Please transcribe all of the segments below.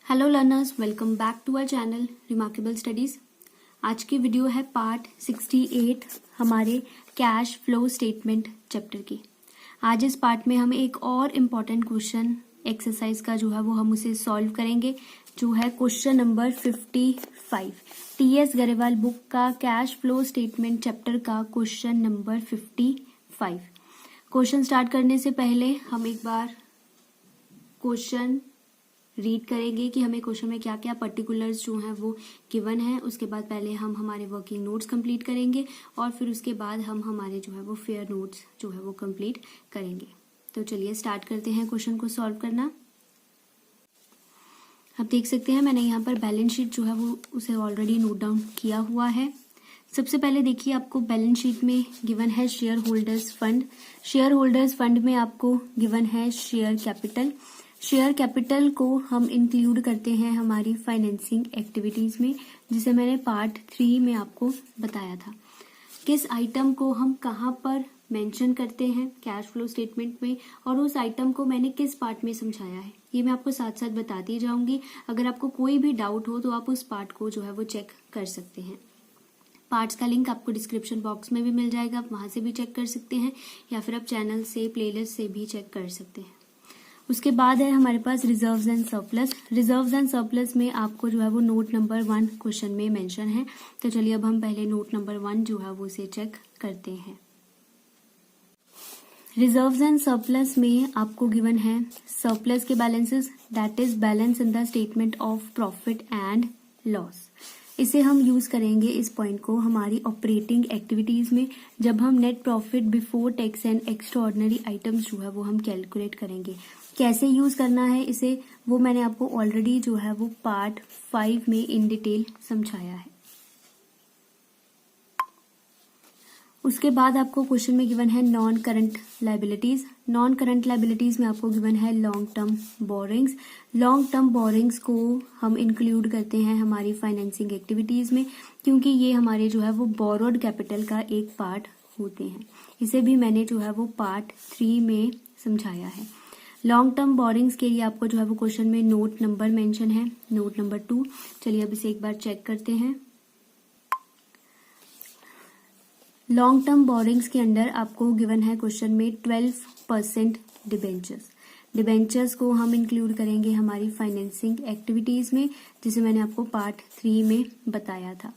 Hello learners, welcome back to our channel remarkable studies. आज की video है part 68 हमारे कैश फ्लो स्टेटमेंट चैप्टर की। आज इस पार्ट में हम एक और इम्पॉर्टेंट क्वेश्चन एक्सरसाइज का जो है वो हम उसे सॉल्व करेंगे, जो है question number 55। TS Grewal book का कैश फ्लो स्टेटमेंट चैप्टर का क्वेश्चन नंबर 55। क्वेश्चन स्टार्ट करने से पहले हम एक बार क्वेश्चन रीड करेंगे कि हमें क्वेश्चन में क्या क्या पर्टिकुलर्स जो हैं वो गिवन है। उसके बाद पहले हम हमारे वर्किंग नोट्स कंप्लीट करेंगे और फिर उसके बाद हम हमारे जो है वो फेयर नोट्स जो है वो कंप्लीट करेंगे। तो चलिए स्टार्ट करते हैं क्वेश्चन को सॉल्व करना। आप देख सकते हैं मैंने यहाँ पर बैलेंस शीट जो है वो उसे ऑलरेडी नोट डाउन किया हुआ है। सबसे पहले देखिए, आपको बैलेंस शीट में गिवन है share holders fund. Share holders fund में आपको गिवन है शेयर कैपिटल। शेयर कैपिटल को हम इंक्लूड करते हैं हमारी फाइनेंसिंग एक्टिविटीज में, जिसे मैंने पार्ट 3 में आपको बताया था। किस आइटम को हम कहाँ पर मेंशन करते हैं कैश फ्लो स्टेटमेंट में, और उस आइटम को मैंने किस पार्ट में समझाया है, ये मैं आपको साथ साथ बताती जाऊंगी। अगर आपको कोई भी डाउट हो तो आप उस पार्ट को जो है वो चेक कर सकते हैं। पार्ट्स का लिंक आपको डिस्क्रिप्शन बॉक्स में भी मिल जाएगा, आप वहां से भी चेक कर सकते हैं, या फिर आप चैनल से प्लेलिस्ट से भी चेक कर सकते हैं। उसके बाद है हमारे पास reserves and surplus. Reserves and surplus में आपको जो है वो नोट नंबर 1 क्वेश्चन में मेंशन है। तो चलिए अब हम पहले नोट नंबर 1 जो है वो उसे चेक करते हैं। रिजर्व्स एंड सरप्लस में आपको गिवन है सरप्लस के balances, that is balance in the statement of profit and loss. इसे हम यूज करेंगे, इस पॉइंट को, हमारी ऑपरेटिंग एक्टिविटीज में, जब हम net profit before tax and extraordinary items जो है वो हम कैलकुलेट करेंगे। कैसे यूज करना है इसे, वो मैंने आपको ऑलरेडी जो है वो पार्ट 5 में इन डिटेल समझाया है। उसके बाद आपको क्वेश्चन में गिवन है non current liabilities. Non current liabilities में आपको गिवन है long term borrowings. Long term borrowings को हम इंक्लूड करते हैं हमारी फाइनेंसिंग एक्टिविटीज में, क्योंकि ये हमारे जो है वो बोरोड कैपिटल का एक पार्ट होते हैं। इसे भी मैंने जो है वो पार्ट 3 में समझाया है। लॉन्ग टर्म बोरिंग्स के लिए आपको जो है वो क्वेश्चन में नोट नंबर मेंशन है, नोट नंबर 2। चलिए अब इसे एक बार चेक करते हैं। लॉन्ग टर्म बोरिंग्स के अंडर आपको गिवन है क्वेश्चन में 12% डिबेंचर्स। डिबेंचर्स को हम इंक्लूड करेंगे हमारी फाइनेंसिंग एक्टिविटीज में, जिसे मैंने आपको पार्ट 3 में बताया था।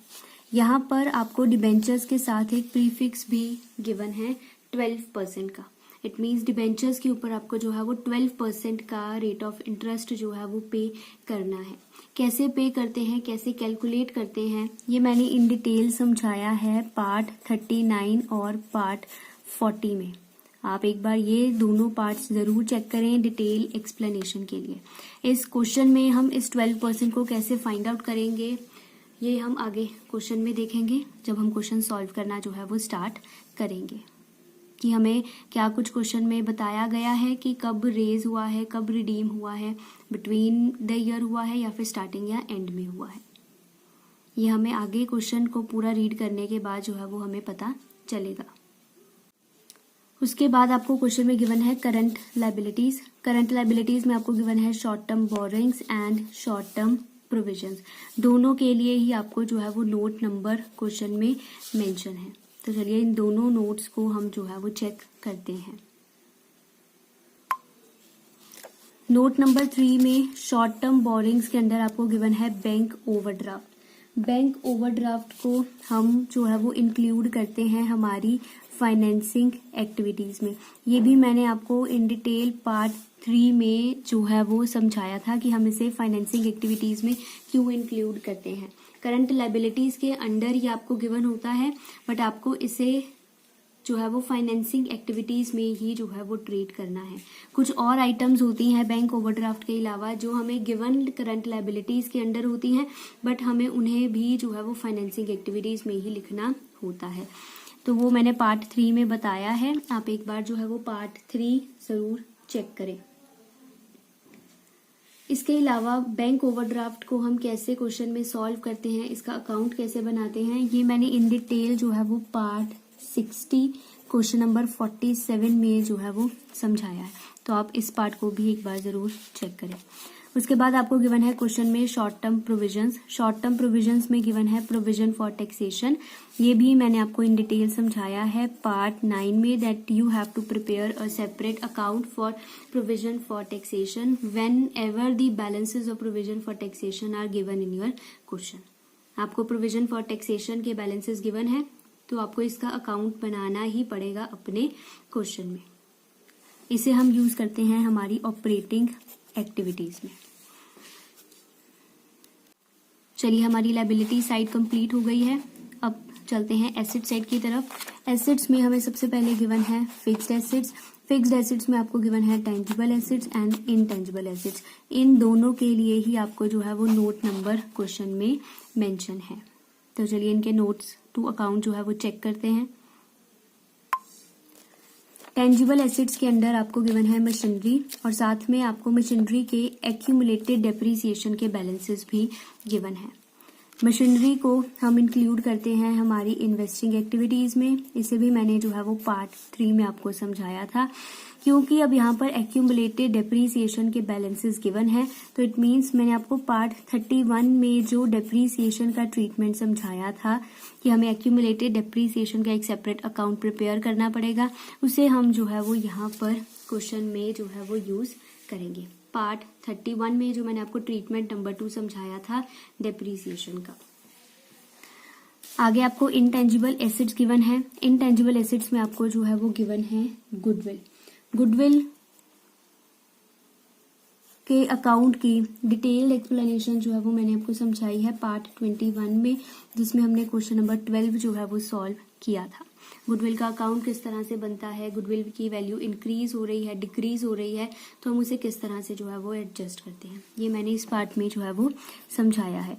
यहाँ पर आपको डिबेंचर्स के साथ एक प्रीफिक्स भी गिवन है 12% का। इट मीन्स डिबेंचर्स के ऊपर आपको जो है वो 12% का रेट ऑफ इंटरेस्ट जो है वो पे करना है। कैसे पे करते हैं, कैसे कैलकुलेट करते हैं, ये मैंने इन डिटेल समझाया है पार्ट 39 और पार्ट 40 में। आप एक बार ये दोनों पार्ट्स जरूर चेक करें डिटेल एक्सप्लेनेशन के लिए। इस क्वेश्चन में हम इस 12% को कैसे फाइंड आउट करेंगे, ये हम आगे क्वेश्चन में देखेंगे, जब हम क्वेश्चन सॉल्व करना जो है वो स्टार्ट करेंगे, कि हमें क्या कुछ क्वेश्चन में बताया गया है कि कब रेज हुआ है, कब रिडीम हुआ है, बिटवीन द ईयर हुआ है, या फिर स्टार्टिंग या एंड में हुआ है। ये हमें आगे क्वेश्चन को पूरा रीड करने के बाद जो है वो हमें पता चलेगा। उसके बाद आपको क्वेश्चन में गिवन है करंट लायबिलिटीज। करंट लायबिलिटीज में आपको गिवन है short term borrowings and short term provisions. दोनों के लिए ही आपको जो है वो नोट नंबर क्वेश्चन में मेंशन है। तो चलिए इन दोनों नोट्स को हम जो है वो चेक करते हैं। नोट नंबर 3 में शॉर्ट टर्म बोरिंग्स के अंदर आपको गिवन है बैंक ओवरड्राफ्ट। बैंक ओवरड्राफ्ट को हम जो है वो इंक्लूड करते हैं हमारी फाइनेंसिंग एक्टिविटीज में। ये भी मैंने आपको इन डिटेल पार्ट 3 में जो है वो समझाया था कि हम इसे फाइनेंसिंग एक्टिविटीज में क्यों इंक्लूड करते हैं। करंट लायबिलिटीज के अंडर ही आपको गिवन होता है, बट आपको इसे जो है वो फाइनेंसिंग एक्टिविटीज में ही जो है वो ट्रीट करना है। कुछ और आइटम्स होती हैं बैंक ओवरड्राफ्ट के अलावा जो हमें गिवन करंट लायबिलिटीज के अंडर होती हैं, बट हमें उन्हें भी जो है वो फाइनेंसिंग एक्टिविटीज में ही लिखना होता है। तो वो मैंने पार्ट 3 में बताया है, आप एक बार जो है वो पार्ट 3 जरूर चेक करें। इसके अलावा बैंक ओवरड्राफ्ट को हम कैसे क्वेश्चन में सॉल्व करते हैं, इसका अकाउंट कैसे बनाते हैं, ये मैंने इन डिटेल जो है वो पार्ट 60 क्वेश्चन नंबर 47 में जो है वो समझाया है। तो आप इस पार्ट को भी एक बार जरूर चेक करें। उसके बाद आपको गिवन है क्वेश्चन में short term provisions. Short term provisions में गिवन है प्रोविजन फॉर टैक्सेशन। ये भी मैंने आपको इन डिटेल समझाया है पार्ट 9 में, that you have to prepare a separate account for provision for taxation whenever the balances of provision for taxation are given in your question. आपको provision for taxation के balances given है तो आपको इसका account बनाना ही पड़ेगा अपने question में। इसे हम यूज करते हैं हमारी ऑपरेटिंग एक्टिविटीज में। चलिए, हमारी लायबिलिटी साइड कंप्लीट हो गई है। अब चलते हैं एसेट साइड की तरफ। एसेट्स में हमें सबसे पहले गिवन है फिक्स्ड एसेट्स। फिक्स्ड एसेट्स में आपको गिवन है tangible assets and intangible assets. इन दोनों के लिए ही आपको जो है वो नोट नंबर क्वेश्चन में मेंशन है। तो चलिए इनके नोट्स टू अकाउंट जो है वो चेक करते हैं। टेंजिबल एसेट्स के अंडर आपको गिवन है मशीनरी और साथ में आपको मशीनरी के एक्यूमुलेटेड डेप्रिसिएशन के बैलेंसेस भी गिवन है। मशीनरी को हम इंक्लूड करते हैं हमारी इन्वेस्टिंग एक्टिविटीज में। इसे भी मैंने जो है वो पार्ट 3 में आपको समझाया था। क्योंकि अब यहाँ पर एक्यूमुलेटेड डेप्रिसिएशन के बैलेंसेस गिवन है तो इट मीन्स मैंने आपको पार्ट 31 में जो डेप्रिसिएशन का ट्रीटमेंट समझाया था कि हमें एक्यूमुलेटेड डेप्रिसिएशन का एक सेपरेट अकाउंट प्रिपेयर करना पड़ेगा, उसे हम जो है वो यहाँ पर क्वेश्चन में जो है वो यूज करेंगे। पार्ट 31 में जो मैंने आपको ट्रीटमेंट नंबर 2 समझाया था डेप्रिसिएशन का। आगे आपको इनटेंजिबल एसेट्स गिवन है। इनटेंजिबल एसेट्स में आपको जो है वो गिवन है गुडविल। गुडविल के अकाउंट की डिटेल्ड एक्सप्लेनेशन जो है वो मैंने आपको समझाई है पार्ट 21 में, जिसमें हमने क्वेश्चन नंबर 12 जो है वो सॉल्व किया था। गुडविल का अकाउंट किस तरह से बनता है, गुडविल की वैल्यू इंक्रीज हो रही है, डिक्रीज हो रही है, तो हम उसे किस तरह से जो है वो एडजस्ट करते हैं, ये मैंने इस पार्ट में जो है वो समझाया है।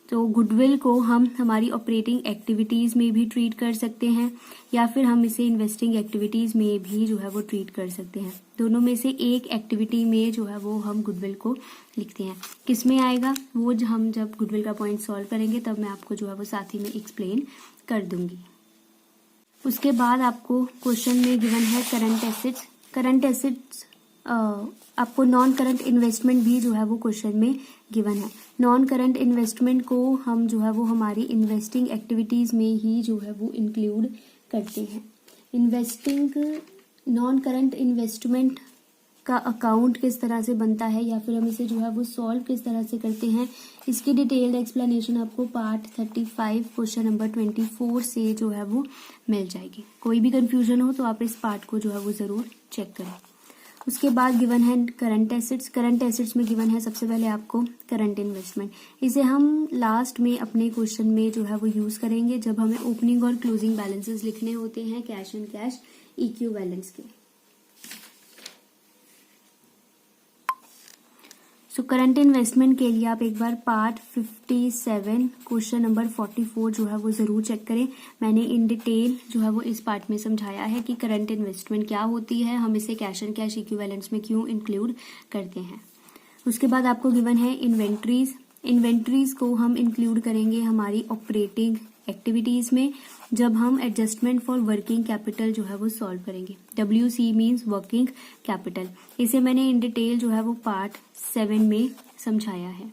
तो गुडविल को हम हमारी ऑपरेटिंग एक्टिविटीज में भी ट्रीट कर सकते हैं या फिर हम इसे इन्वेस्टिंग एक्टिविटीज में भी जो है वो ट्रीट कर सकते हैं। दोनों में से एक एक्टिविटी में जो है वो हम गुडविल को लिखते हैं। किस में आएगा वो हम जब गुडविल का पॉइंट सॉल्व करेंगे तब मैं आपको जो है वो साथ ही में एक्सप्लेन कर दूंगी। उसके बाद आपको क्वेश्चन में गिवन है करंट एसेट्स। करंट एसेट्स आपको नॉन करंट इन्वेस्टमेंट भी जो है वो क्वेश्चन में गिवन है। नॉन करंट इन्वेस्टमेंट को हम जो है वो हमारी इन्वेस्टिंग एक्टिविटीज में ही जो है वो इंक्लूड करते हैं। इन्वेस्टिंग नॉन करंट इन्वेस्टमेंट का अकाउंट किस तरह से बनता है या फिर हम इसे जो है वो सॉल्व किस तरह से करते हैं, इसकी डिटेल्ड एक्सप्लेनेशन आपको पार्ट 35 क्वेश्चन नंबर 24 से जो है वो मिल जाएगी। कोई भी कंफ्यूजन हो तो आप इस पार्ट को जो है वो जरूर चेक करें। उसके बाद गिवन है करंट एसेट्स। करंट एसेट्स में गिवन है सबसे पहले आपको करंट इन्वेस्टमेंट। इसे हम लास्ट में अपने क्वेश्चन में जो है वो यूज करेंगे जब हमें ओपनिंग और क्लोजिंग बैलेंसेस लिखने होते हैं कैश एंड कैश इक्विवेलेंट्स के। सो करंट इन्वेस्टमेंट के लिए आप एक बार पार्ट 57 क्वेश्चन नंबर 44 जो है वो जरूर चेक करें। मैंने इन डिटेल जो है वो इस पार्ट में समझाया है कि करंट इन्वेस्टमेंट क्या होती है, हम इसे कैश एंड कैश इक्विवेलेंट्स में क्यों इंक्लूड करते हैं। उसके बाद आपको गिवन है इन्वेंट्रीज। इन्वेंट्रीज को हम इंक्लूड करेंगे हमारी ऑपरेटिंग एक्टिविटीज में जब हम एडजस्टमेंट फॉर वर्किंग कैपिटल जो है वो सॉल्व करेंगे। WC means working capital. इसे मैंने इन डिटेल जो है वो पार्ट 7 में समझाया है।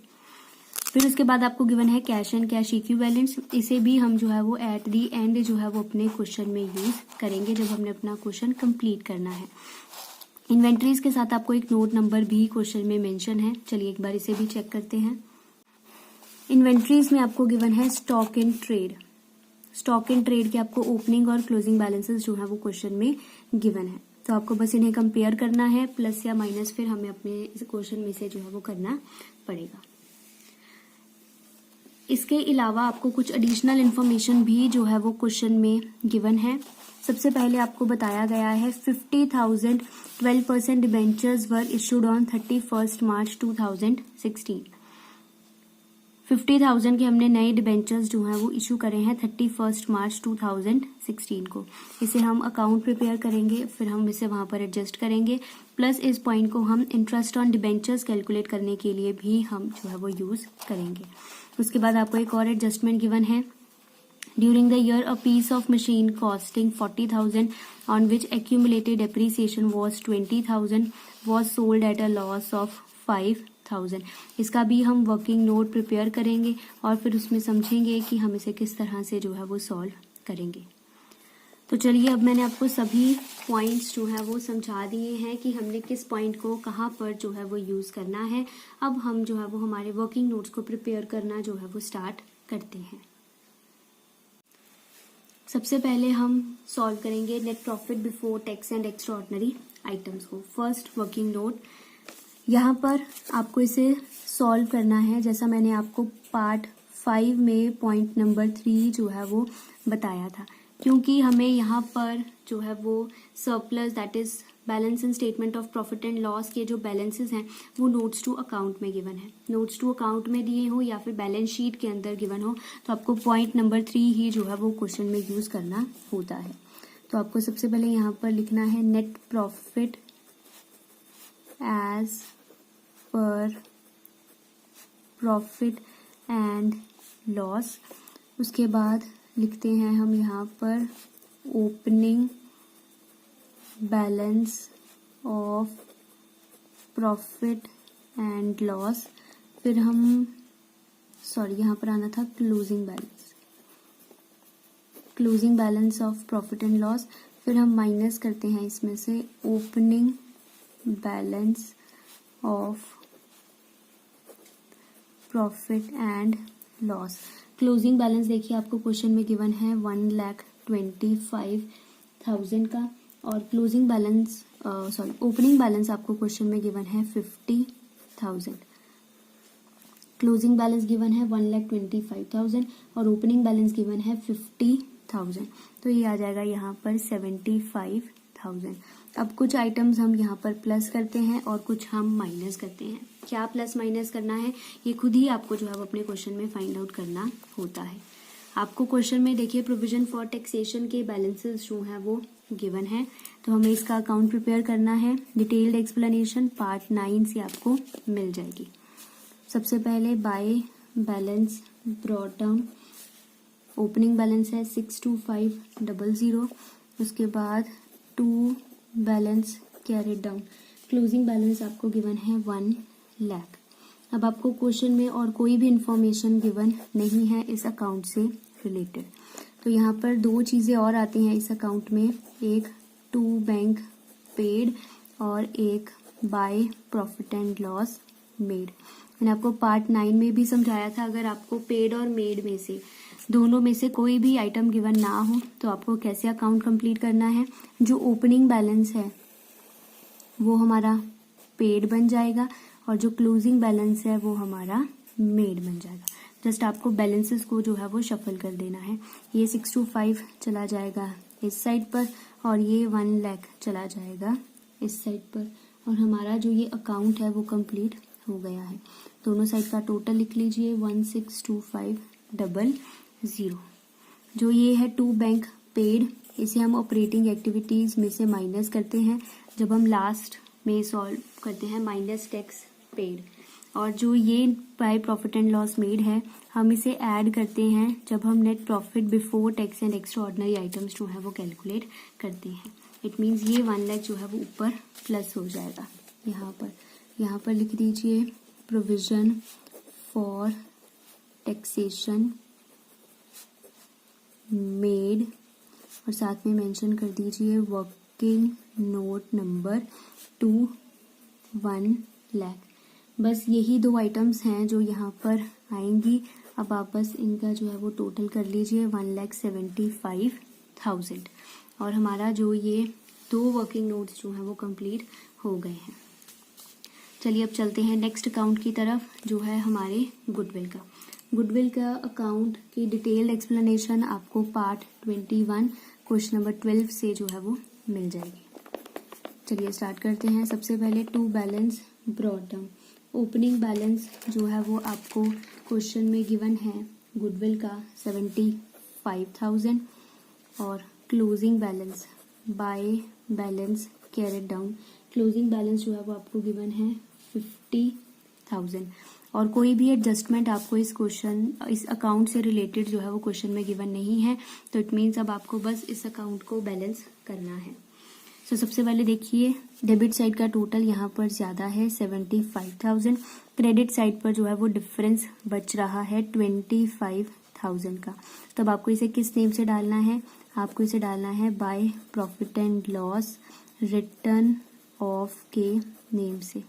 फिर उसके बाद आपको गिवन है कैश एंड कैश इक्विवेलेंट्स। इसे भी हम जो है वो एट दी एंड जो है वो अपने क्वेश्चन में यूज करेंगे जब हमने अपना क्वेश्चन कंप्लीट करना है। इन्वेंट्रीज के साथ आपको एक नोट नंबर भी क्वेश्चन में मेंशन है। चलिए एक बार इसे भी चेक करते हैं। इन्वेंट्रीज में आपको गिवन है stock in trade. Stock in trade के आपको ओपनिंग और क्लोजिंग बैलेंसेस जो है वो क्वेश्चन में गिवन है, तो आपको बस इन्हें कंपेयर करना है, प्लस या माइनस फिर हमें अपने क्वेश्चन में से जो है वो करना पड़ेगा। इसके अलावा आपको कुछ एडिशनल इन्फॉर्मेशन भी जो है वो क्वेश्चन में गिवन है। सबसे पहले आपको बताया गया है 50,000 12% डिबेंचर्स वर इशूड ऑन 31 मार्च 2016। 50,000 के हमने नए डिबेंचर्स जो हैं वो इशू करे हैं 31 मार्च 2016 को। इसे हम अकाउंट प्रिपेयर करेंगे, फिर हम इसे वहां पर एडजस्ट करेंगे, प्लस इस पॉइंट को हम इंटरेस्ट ऑन डिबेंचर्स कैलकुलेट करने के लिए भी हम जो है वो यूज करेंगे। उसके बाद आपको एक और एडजस्टमेंट गिवन है। During the year, a piece of machine costing 40,000 on which accumulated depreciation was 20,000 was sold at a loss of 75,000। इसका भी हम वर्किंग नोट प्रिपेयर करेंगे और फिर उसमें समझेंगे कि हम इसे किस तरह से जो है वो सॉल्व करेंगे। तो चलिए, अब मैंने आपको सभी पॉइंट्स जो है वो समझा दिए हैं कि हमने किस पॉइंट को कहाँ पर जो है वो यूज़ करना है। अब हम जो है वो हमारे वर्किंग नोट्स को प्रिपेयर करना जो है वो स्टार्ट करते हैं। सबसे पहले हम सॉल्व करेंगे net profit before tax and extra ordinary items को। फर्स्ट वर्किंग नोट, यहाँ पर आपको इसे सॉल्व करना है जैसा मैंने आपको पार्ट 5 में पॉइंट नंबर 3 जो है वो बताया था, क्योंकि हमें यहाँ पर जो है वो surplus that is balance in statement of profit and loss के जो बैलेंसेस हैं वो नोट्स टू अकाउंट में गिवन है। नोट्स टू अकाउंट में दिए हो या फिर बैलेंस शीट के अंदर गिवन हो तो आपको पॉइंट नंबर 3 ही जो है वो क्वेश्चन में यूज करना होता है। तो आपको सबसे पहले यहाँ पर लिखना है net profit as per profit and loss. उसके बाद लिखते हैं हम यहाँ पर opening balance of profit and loss. फिर हम यहाँ पर आना था closing balance of profit and loss. फिर हम माइनस करते हैं इसमें से opening balance of profit and loss. Closing balance देखिए आपको क्वेश्चन में गिवन है 1,25,000 का, और क्लोजिंग बैलेंस ओपनिंग बैलेंस आपको क्वेश्चन में गिवन है 50,000। क्लोजिंग बैलेंस गिवन है 1,25,000 और ओपनिंग बैलेंस गिवन है 50,000, तो ये आ जाएगा यहाँ पर 75,000। अब कुछ आइटम्स हम यहाँ पर प्लस करते हैं और कुछ हम माइनस करते हैं। क्या प्लस माइनस करना है ये खुद ही आपको जो है वो अपने क्वेश्चन में फाइंड आउट करना होता है। आपको क्वेश्चन में देखिए प्रोविजन फॉर टैक्सेशन के बैलेंसेस जो हैं वो गिवन है, तो हमें इसका अकाउंट प्रिपेयर करना है। डिटेल्ड एक्सप्लेनेशन पार्ट 9 से आपको मिल जाएगी। सबसे पहले by balance brought down, opening balance है 62500। उसके बाद 2 balance carried down, closing balance आपको गिवन है 1 लाख। अब आपको क्वेश्चन में और कोई भी इंफॉर्मेशन गिवन नहीं है इस अकाउंट से रिलेटेड, तो यहाँ पर 2 चीजें और आती हैं इस अकाउंट में, एक 2 बैंक पेड और एक by profit and loss made. मैंने आपको पार्ट 9 में भी समझाया था, अगर आपको पेड और मेड में से दोनों में से कोई भी आइटम गिवन ना हो तो आपको कैसे अकाउंट कंप्लीट करना है। जो ओपनिंग बैलेंस है वो हमारा पेड बन जाएगा और जो क्लोजिंग बैलेंस है वो हमारा मेड बन जाएगा। जस्ट आपको बैलेंसेस को जो है वो शफल कर देना है। ये 625 चला जाएगा इस साइड पर और ये 1 लाख चला जाएगा इस साइड पर, और हमारा जो ये अकाउंट है वो कंप्लीट हो गया है। दोनों साइड का टोटल लिख लीजिए 162500। जो ये है 2 बैंक पेड, इसे हम ऑपरेटिंग एक्टिविटीज में से माइनस करते हैं जब हम लास्ट में सॉल्व करते हैं माइनस टैक्स पेड। और जो ये by profit and loss made है हम इसे ऐड करते हैं जब हम net profit before tax and extra ordinary items जो है वो कैलकुलेट करते हैं। इट मीन्स ये 1 लाख जो है वो ऊपर प्लस हो जाएगा। यहाँ पर लिख दीजिए प्रोविजन फॉर टैक्सेशन मेड और साथ में मेंशन कर दीजिए वर्किंग नोट नंबर 2 1 लाख। बस यही 2 आइटम्स हैं जो यहाँ पर आएंगी। अब आप बस इनका जो है वो टोटल कर लीजिए 1,75,000 और हमारा जो ये 2 वर्किंग नोट्स जो हैं वो कंप्लीट हो गए हैं। चलिए अब चलते हैं नेक्स्ट अकाउंट की तरफ, जो है हमारे गुडविल का। गुडविल का अकाउंट की डिटेल्ड एक्सप्लेनेशन आपको पार्ट 21 क्वेश्चन नंबर 12 से जो है वो मिल जाएगी। चलिए स्टार्ट करते हैं। सबसे पहले 2 balance brought down, opening balance जो है वो आपको क्वेश्चन में गिवन है गुडविल का 75,000 और closing balance by balance carried down, closing balance जो है वो आपको गिवन है 50,000 और कोई भी एडजस्टमेंट आपको इस अकाउंट से रिलेटेड जो है वो क्वेश्चन में गिवन नहीं है, तो इट मीन्स अब आपको बस इस अकाउंट को बैलेंस करना है। तो सबसे पहले देखिए डेबिट साइड का टोटल यहाँ पर ज़्यादा है 75,000, क्रेडिट साइड पर जो है वो डिफरेंस बच रहा है 25,000 का। तब आपको इसे किस नेम से डालना है, आपको इसे डालना है by profit and loss return of के नेम से।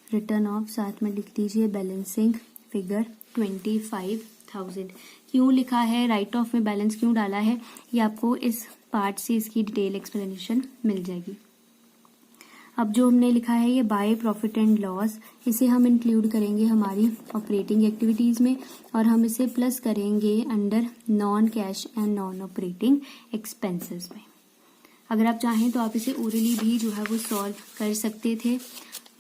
रिटर्न ऑफ साथ में लिख दीजिए बैलेंसिंग फिगर 25,000। क्यों लिखा है, राइट ऑफ में बैलेंस क्यों डाला है, ये आपको इस पार्ट से इसकी डिटेल एक्सप्लेनेशन मिल जाएगी। अब जो हमने लिखा है ये बाय प्रॉफिट एंड लॉस, इसे हम इंक्लूड करेंगे हमारी ऑपरेटिंग एक्टिविटीज में और हम इसे प्लस करेंगे under non cash and non operating expenses में। अगर आप चाहें तो आप इसे ओरली भी जो है वो सॉल्व कर सकते थे।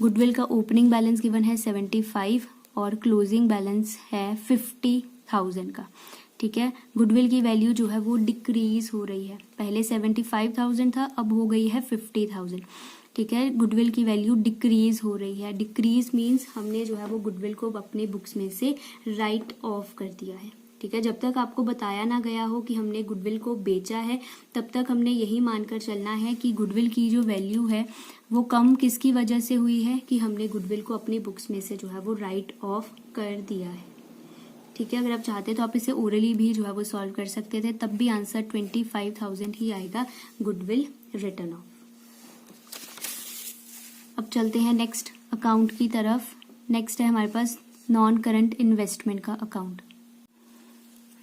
गुडविल का ओपनिंग बैलेंस गिवन है 75 और क्लोजिंग बैलेंस है 50,000 का। ठीक है, गुडविल की वैल्यू जो है वो डिक्रीज हो रही है, पहले 75,000 था, अब हो गई है 50,000। ठीक है, गुडविल की वैल्यू डिक्रीज हो रही है। डिक्रीज मीन्स हमने जो है वो गुडविल को अपने बुक्स में से राइट ऑफ कर दिया है। ठीक है, जब तक आपको बताया ना गया हो कि हमने गुडविल को बेचा है, तब तक हमने यही मानकर चलना है कि गुडविल की जो वैल्यू है वो कम किसकी वजह से हुई है, कि हमने गुडविल को अपनी बुक्स में से जो है वो राइट ऑफ कर दिया है। ठीक है, अगर आप चाहते तो आप इसे ओरली भी जो है वो सॉल्व कर सकते थे, तब भी आंसर 25,000 ही आएगा गुडविल रिटर्न ऑफ। अब चलते हैं नेक्स्ट अकाउंट की तरफ। नेक्स्ट है हमारे पास नॉन करंट इन्वेस्टमेंट का अकाउंट।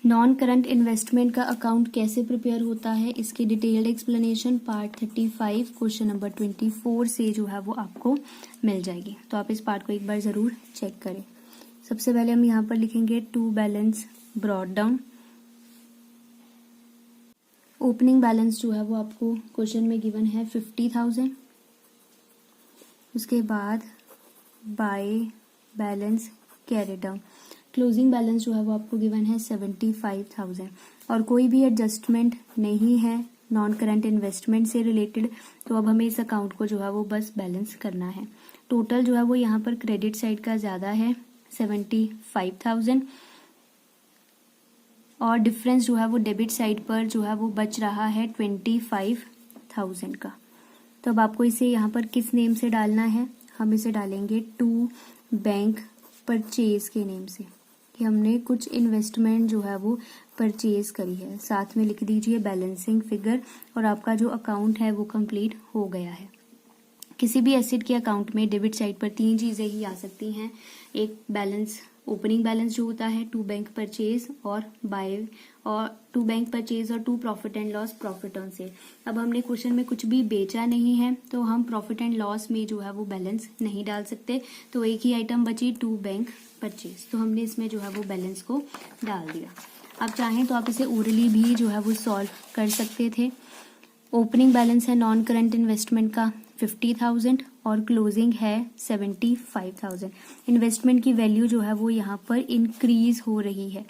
नॉन करंट इन्वेस्टमेंट का अकाउंट कैसे प्रिपेयर होता है, इसकी detailed explanation part 35 question number 24 से जो है वो आपको मिल जाएगी, तो आप इस पार्ट को एक बार जरूर चेक करें। सबसे पहले हम यहाँ पर लिखेंगे to balance brought down. Opening balance जो है वो आपको क्वेश्चन में गिवन है 50,000। उसके बाद by balance carry down. Closing balance जो है वो आपको गिवन है 75,000 और कोई भी एडजस्टमेंट नहीं है नॉन करंट इन्वेस्टमेंट से रिलेटेड, तो अब हमें इस अकाउंट को जो है वो बस बैलेंस करना है। टोटल जो है वो यहाँ पर क्रेडिट साइड का ज्यादा है 75,000 और डिफरेंस जो है वो डेबिट साइड पर जो है वो बच रहा है 25,000 का। तो अब आपको इसे यहाँ पर किस नेम से डालना है, हम इसे डालेंगे टू बैंक परचेज के नेम से, कि हमने कुछ इन्वेस्टमेंट जो है वो परचेज करी है। साथ में लिख दीजिए बैलेंसिंग फिगर और आपका जो अकाउंट है वो कंप्लीट हो गया है। किसी भी एसेट के अकाउंट में डेबिट साइड पर तीन चीजें ही आ सकती हैं, एक बैलेंस ओपनिंग बैलेंस जो होता है, टू बैंक परचेज और बाय और टू बैंक परचेज और to profit and loss profit on sale. अब हमने क्वेश्चन में कुछ भी बेचा नहीं है तो हम प्रॉफिट एंड लॉस में जो है वो बैलेंस नहीं डाल सकते, तो एक ही आइटम बची टू बैंक परचेज, तो हमने इसमें जो है वो बैलेंस को डाल दिया। आप चाहें तो आप इसे ओरली भी जो है वो सॉल्व कर सकते थे। ओपनिंग बैलेंस है नॉन करंट इन्वेस्टमेंट का 50,000 और क्लोजिंग है 75,000। इन्वेस्टमेंट की वैल्यू जो है वो यहाँ पर इंक्रीज हो रही है।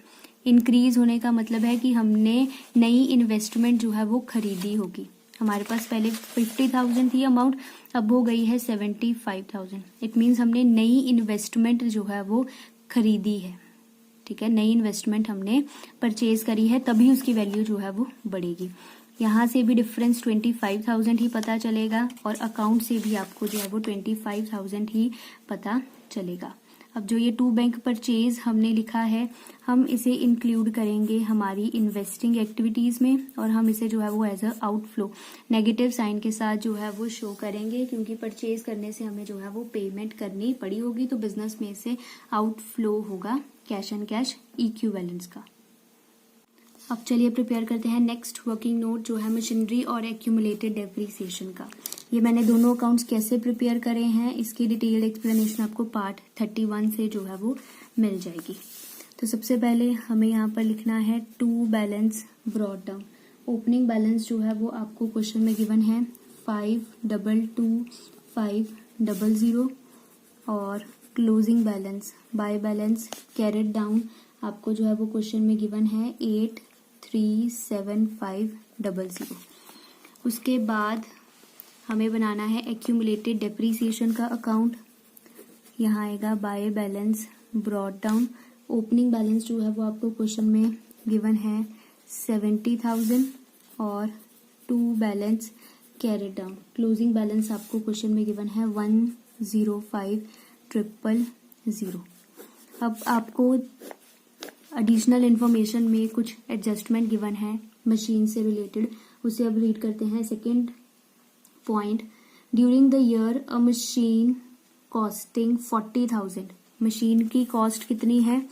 इंक्रीज होने का मतलब है कि हमने नई इन्वेस्टमेंट जो है वो खरीदी होगी। हमारे पास पहले 50,000 थी अमाउंट, अब हो गई है 75,000। इट मीन्स हमने नई इन्वेस्टमेंट जो है वो खरीदी है। ठीक है, नई इन्वेस्टमेंट हमने परचेज करी है, तभी उसकी वैल्यू जो है वो बढ़ेगी। यहाँ से भी डिफरेंस 25,000 ही पता चलेगा और अकाउंट से भी आपको जो है वो 25,000 ही पता चलेगा। अब जो ये टू बैंक परचेज हमने लिखा है, हम इसे इंक्लूड करेंगे हमारी इन्वेस्टिंग एक्टिविटीज में और हम इसे जो है वो as a outflow negative sign के साथ जो है वो शो करेंगे, क्योंकि परचेज करने से हमें जो है वो पेमेंट करनी पड़ी होगी, तो बिजनेस में से आउटफ्लो होगा कैश एंड कैश इक्विवेलेंस का। अब चलिए प्रिपेयर करते हैं नेक्स्ट वर्किंग नोट जो है मशीनरी और एक्यूमुलेटेड डेप्रिसिएशन का। ये मैंने दोनों अकाउंट्स कैसे प्रिपेयर करे हैं, इसकी डिटेल्ड एक्सप्लेनेशन आपको पार्ट 31 से जो है वो मिल जाएगी। तो सबसे पहले हमें यहाँ पर लिखना है to balance brought down. Opening balance जो है वो आपको क्वेश्चन में गिवन है 522,500 और closing balance by balance carried down आपको जो है वो क्वेश्चन में गिवन है 837,500। उसके बाद हमें बनाना है एक्यूमुलेटेड डेप्रिसिएशन का अकाउंट। यहाँ आएगा bye balance brought down. Opening balance जो है वो आपको क्वेश्चन में गिवन है 70,000 और to balance carried down. Closing balance आपको क्वेश्चन में गिवन है 105,000। अब आपको एडिशनल इंफॉर्मेशन में कुछ एडजस्टमेंट गिवन है मशीन से रिलेटेड, उसे अब रीड करते हैं। Second point, during the year a machine costing 40,000। Machine की कॉस्ट कितनी है?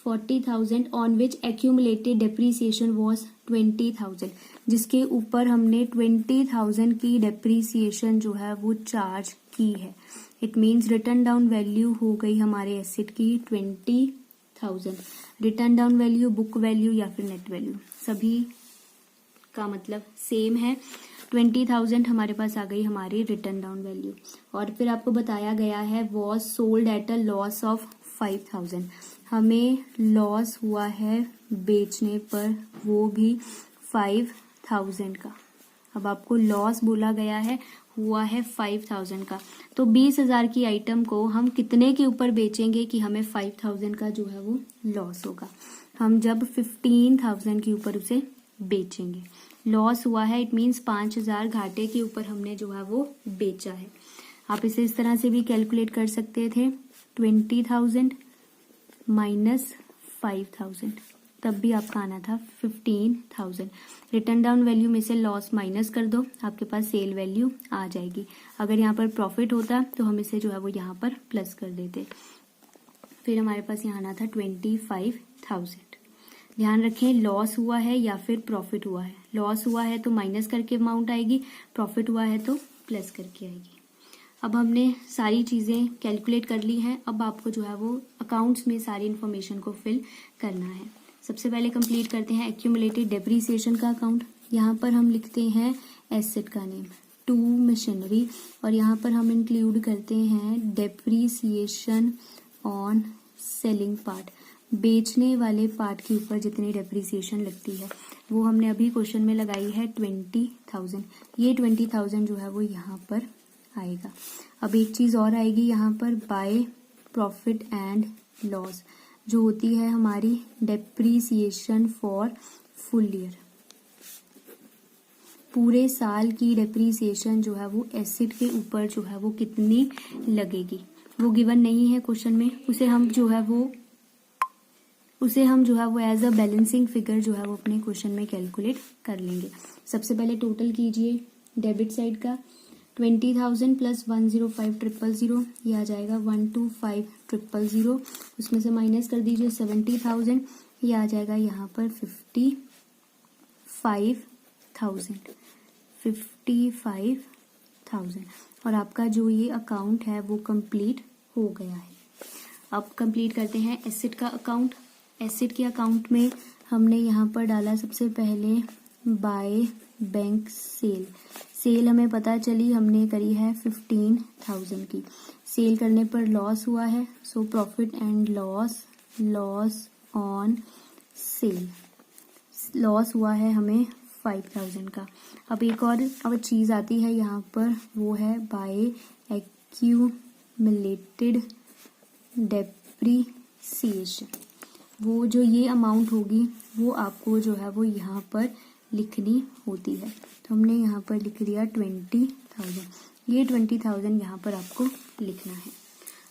40,000 on which accumulated depreciation was 20,000, जिसके ऊपर हमने 20,000 की डेप्रीसिएशन जो है वो चार्ज की है। It means return down value हो गई हमारे एसेट की 20,000। Return down value book value या फिर नेट वैल्यू सभी का मतलब सेम है। 20,000 हमारे पास आ गई हमारी रिटर्न डाउन वैल्यू। और फिर आपको बताया गया है was sold at a loss of 5,000। हमें लॉस हुआ है बेचने पर, वो भी 5,000 का। अब आपको लॉस बोला गया है, हुआ है 5,000 का। तो 20,000 की आइटम को हम कितने के ऊपर बेचेंगे कि हमें 5,000 का जो है वो लॉस होगा? हम जब 15,000 के ऊपर उसे बेचेंगे। लॉस हुआ है, इट मीन्स 5,000 घाटे के ऊपर हमने जो है वो बेचा है। आप इसे इस तरह से भी कैलकुलेट कर सकते थे, 20,000 माइनस 5,000, तब भी आपका आना था 15,000। रिटर्न डाउन वैल्यू में से लॉस माइनस कर दो, आपके पास सेल वैल्यू आ जाएगी। अगर यहाँ पर प्रॉफिट होता तो हम इसे जो है वो यहाँ पर प्लस कर देते। फिर हमारे पास यहाँ आना था 25,000। ध्यान रखें, लॉस हुआ है या फिर प्रॉफिट हुआ है। लॉस हुआ है तो माइनस करके अमाउंट आएगी, प्रॉफिट हुआ है तो प्लस करके आएगी। अब हमने सारी चीजें कैलकुलेट कर ली हैं। अब आपको जो है वो अकाउंट्स में सारी इन्फॉर्मेशन को फिल करना है। सबसे पहले कंप्लीट करते हैं एक्यूमुलेटेड डेप्रीसिएशन का अकाउंट। यहाँ पर हम लिखते हैं एसेट का नेम टू मशीनरी, और यहाँ पर हम इंक्लूड करते हैं डेप्रीसिएशन ऑन सेलिंग पार्ट। बेचने वाले पार्ट के ऊपर जितनी डेप्रीसिएशन लगती है वो हमने अभी क्वेश्चन में लगाई है 20,000। ये 20,000 जो है वो यहाँ पर आएगा। अब एक चीज और आएगी यहाँ पर, बाय प्रॉफिट एंड लॉस, जो होती है हमारी डेप्रीसिएशन फॉर फुल ईयर। पूरे साल की डेप्रीसिएशन जो है वो एसेट के ऊपर जो है वो कितनी लगेगी वो गिवन नहीं है क्वेश्चन में। उसे हम जो है वो एज अ बैलेंसिंग फिगर जो है वो अपने क्वेश्चन में कैलकुलेट कर लेंगे। सबसे पहले टोटल कीजिए डेबिट साइड का, 20,000 प्लस 105,000, ये आ जाएगा 125,000। उसमें से माइनस कर दीजिए 70,000, ये आ जाएगा यहाँ पर 55,000। और आपका जो ये अकाउंट है वो कंप्लीट हो गया है। अब कंप्लीट करते हैं एसेट का अकाउंट। एसेट के अकाउंट में हमने यहाँ पर डाला सबसे पहले बाय बैंक सेल। सेल हमें पता चली हमने करी है 15,000 की। सेल करने पर लॉस हुआ है, so profit and loss on sale. Loss हुआ है हमें 5,000 का। अब एक और चीज आती है यहाँ पर, वो है बाय एक्यूमुलेटेड डेप्रीसिएशन। वो जो ये अमाउंट होगी वो आपको जो है वो यहाँ पर लिखनी होती है। तो हमने यहाँ पर लिख दिया 20,000। ये 20,000 यहाँ पर आपको लिखना है।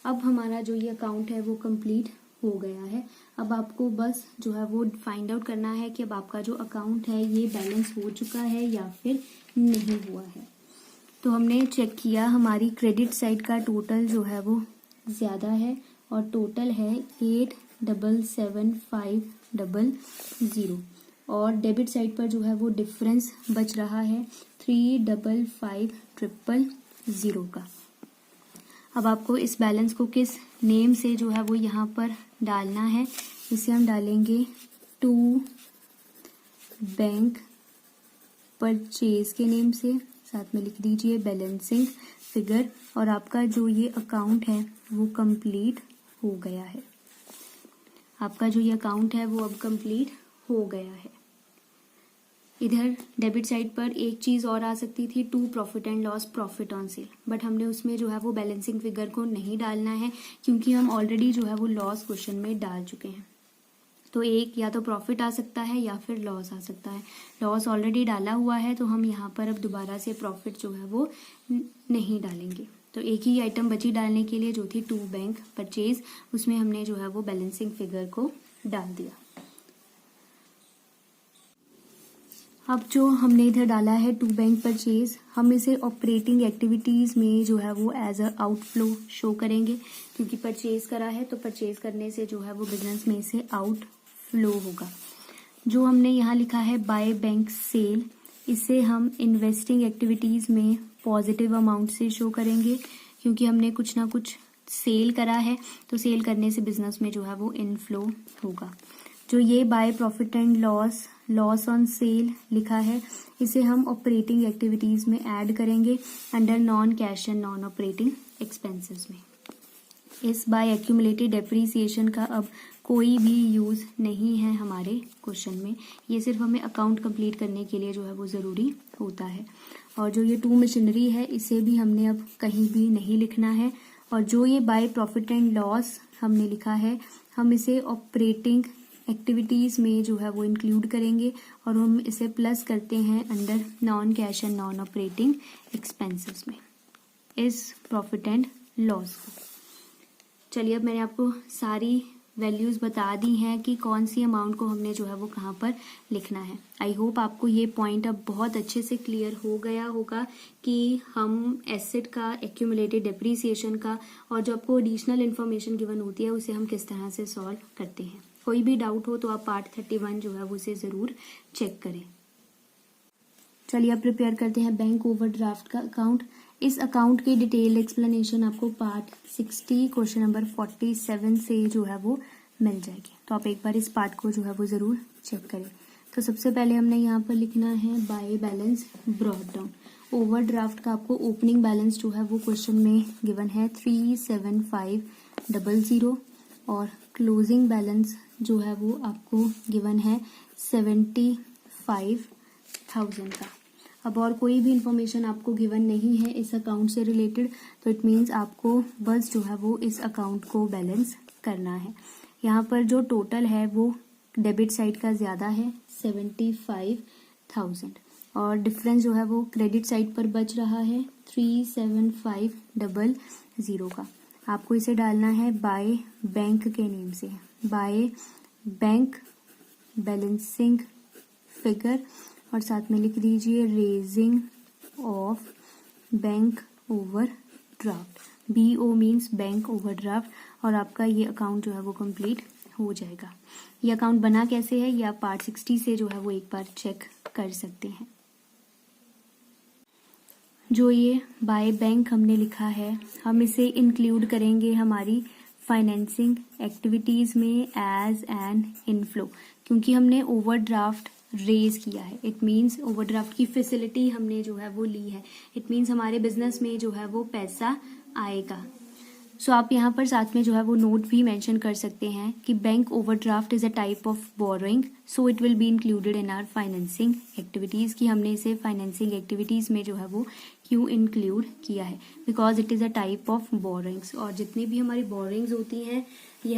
अब हमारा जो ये अकाउंट है वो कंप्लीट हो गया है। अब आपको बस जो है वो फाइंड आउट करना है कि अब आपका जो अकाउंट है ये बैलेंस हो चुका है या फिर नहीं हुआ है। तो हमने चेक किया, हमारी क्रेडिट साइड का टोटल जो है वो ज्यादा है और टोटल है 877,500, और डेबिट साइड पर जो है वो डिफरेंस बच रहा है 355,000 का। अब आपको इस बैलेंस को किस नेम से जो है वो यहाँ पर डालना है, इसे हम डालेंगे टू बैंक परचेज के नेम से। साथ में लिख दीजिए बैलेंसिंग फिगर, और आपका जो ये अकाउंट है वो कंप्लीट हो गया है। आपका जो ये अकाउंट है वो अब कंप्लीट हो गया है। इधर डेबिट साइड पर एक चीज और आ सकती थी, to profit and loss profit on sale, but हमने उसमें जो है वो बैलेंसिंग फिगर को नहीं डालना है क्योंकि हम ऑलरेडी जो है वो लॉस क्वेश्चन में डाल चुके हैं। तो एक या तो प्रॉफिट आ सकता है या फिर लॉस आ सकता है। लॉस ऑलरेडी डाला हुआ है तो हम यहाँ पर अब दोबारा से प्रॉफिट जो है वो नहीं डालेंगे। तो एक ही आइटम बची डालने के लिए जो थी टू बैंक परचेज, उसमें हमने जो है वो बैलेंसिंग फिगर को डाल दिया। अब जो हमने इधर डाला है टू बैंक परचेज, हम इसे ऑपरेटिंग एक्टिविटीज में जो है वो एज अ आउटफ्लो शो करेंगे, क्योंकि परचेज करा है तो परचेज करने से जो है वो बिजनेस में से आउटफ्लो होगा। जो हमने यहाँ लिखा है बाय बैंक सेल, इसे हम इन्वेस्टिंग एक्टिविटीज में पॉजिटिव अमाउंट से शो करेंगे, क्योंकि हमने कुछ ना कुछ सेल करा है तो सेल करने से बिजनेस में जो है वो इनफ्लो होगा। जो ये by profit and loss on cell लिखा है, इसे हम ऑपरेटिंग एक्टिविटीज में ऐड करेंगे under non cash and non operating expenses में। इस बाय एक्यूमुलेटेड डेप्रीसिएशन का अब कोई भी यूज नहीं है हमारे क्वेश्चन में, ये सिर्फ हमें अकाउंट कंप्लीट करने के लिए जो है वो जरूरी होता है। और जो ये टू मशीनरी है, इसे भी हमने अब कहीं भी नहीं लिखना है। और जो ये बाय प्रॉफिट एंड लॉस हमने लिखा है, हम इसे ऑपरेटिंग एक्टिविटीज में जो है वो इंक्लूड करेंगे और हम इसे प्लस करते हैं under non cash and non operating expenses में इस प्रॉफिट एंड लॉस को। चलिए, अब मैंने आपको सारी वैल्यूज बता दी हैं कि कौन सी अमाउंट को हमने जो है वो कहाँ पर लिखना है। आई होप आपको ये पॉइंट अब बहुत अच्छे से क्लियर हो गया होगा कि हम एसेट का, एक्यूमुलेटेड डेप्रीसिएशन का और जो आपको एडिशनल इन्फॉर्मेशन गिवन होती है उसे हम किस तरह से सॉल्व करते हैं। कोई भी डाउट हो तो आप पार्ट 31 जो है वो उसे जरूर चेक करें। चलिए, अब प्रिपेयर करते हैं बैंक ओवरड्राफ्ट का अकाउंट। इस अकाउंट की डिटेल्ड एक्सप्लेनेशन आपको पार्ट 60 क्वेश्चन नंबर 47 से जो है वो मिल जाएगी, तो आप एक बार इस पार्ट को जो है वो जरूर चेक करें। तो सबसे पहले हमने यहाँ पर लिखना है bye balance brought down. Overdraft का आपको ओपनिंग बैलेंस जो है वो क्वेश्चन में गिवन है 37500 और क्लोजिंग बैलेंस जो है वो आपको गिवन है 75,000 का। अब और कोई भी इंफॉर्मेशन आपको गिवन नहीं है इस अकाउंट से रिलेटेड, तो इट मीन्स आपको बस जो है वो इस अकाउंट को बैलेंस करना है। यहाँ पर जो टोटल है वो डेबिट साइड का ज्यादा है 75,000 और डिफरेंस जो है वो क्रेडिट साइड पर बच रहा है 37500 का। आपको इसे डालना है बाय बैंक के नेम से, बाय बैंक बैलेंसिंग फिगर, और साथ में लिख दीजिए raising of bank overdraft. BO means bank overdraft, और आपका ये अकाउंट जो है वो कंप्लीट हो जाएगा। ये अकाउंट बना कैसे है ये आप पार्ट 60 से जो है वो एक बार चेक कर सकते हैं। जो ये बाय बैंक हमने लिखा है, हम इसे इंक्लूड करेंगे हमारी फाइनेंसिंग एक्टिविटीज में एज एन इनफ्लो, क्योंकि हमने ओवरड्राफ्ट रेज किया है। इट मीन्स ओवरड्राफ्ट की फैसिलिटी हमने जो है वो ली है। इट मीन्स हमारे बिजनेस में जो है वो पैसा आएगा। सो आप यहाँ पर साथ में जो है वो नोट भी मेंशन कर सकते हैं कि bank overdraft is a type of borrowing, so it will be included in our financing activities, कि हमने इसे फाइनेंसिंग एक्टिविटीज में जो है वो क्यों इंक्लूड किया है, because it is a type of borrowings. और जितनी भी हमारी बोरोइंग्स होती हैं ये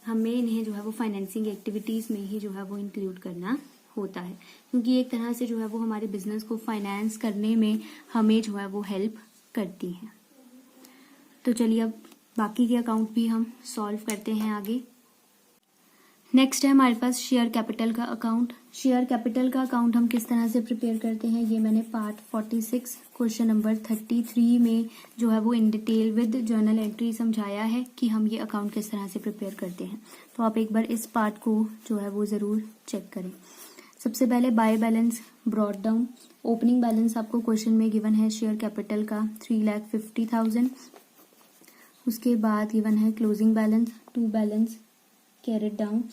हमें इन्हें जो है वो फाइनेंसिंग एक्टिविटीज में ही जो है वो इंक्लूड करना होता है, क्योंकि एक तरह से जो है वो हमारे बिजनेस को फाइनेंस करने में हमें जो है वो हेल्प करती हैं। तो चलिए, अब बाकी के अकाउंट भी हम सॉल्व करते हैं आगे। नेक्स्ट है हमारे पास शेयर कैपिटल का अकाउंट। शेयर कैपिटल का अकाउंट हम किस तरह से प्रिपेयर करते हैं ये मैंने पार्ट 46 क्वेश्चन नंबर 33 में जो है वो in detail with journal entry समझाया है कि हम ये अकाउंट किस तरह से प्रिपेयर करते हैं। तो आप एक बार इस पार्ट को जो है वो जरूर चेक करें। सबसे पहले by balance brought down. Opening balance आपको क्वेश्चन में गिवन है शेयर कैपिटल का 3,50,000। उसके बाद गिवन है closing balance to balance carried down,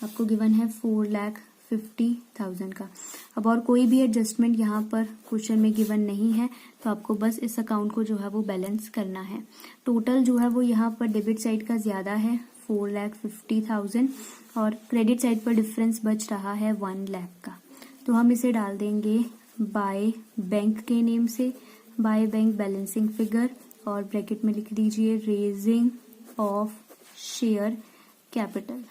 आपको गिवन है 4,50,000 का। अब और कोई भी एडजस्टमेंट यहाँ पर क्वेश्चन में गिवन नहीं है, तो आपको बस इस अकाउंट को जो है वो बैलेंस करना है। टोटल जो है वो यहाँ पर डेबिट साइड का ज्यादा है 4,50,000 और क्रेडिट साइड पर डिफरेंस बच रहा है 1 लाख का। तो हम इसे डाल देंगे बाय बैंक के नेम से, बाय बैंक बैलेंसिंग फिगर, और ब्रैकेट में लिख दीजिए रेजिंग ऑफ शेयर कैपिटल।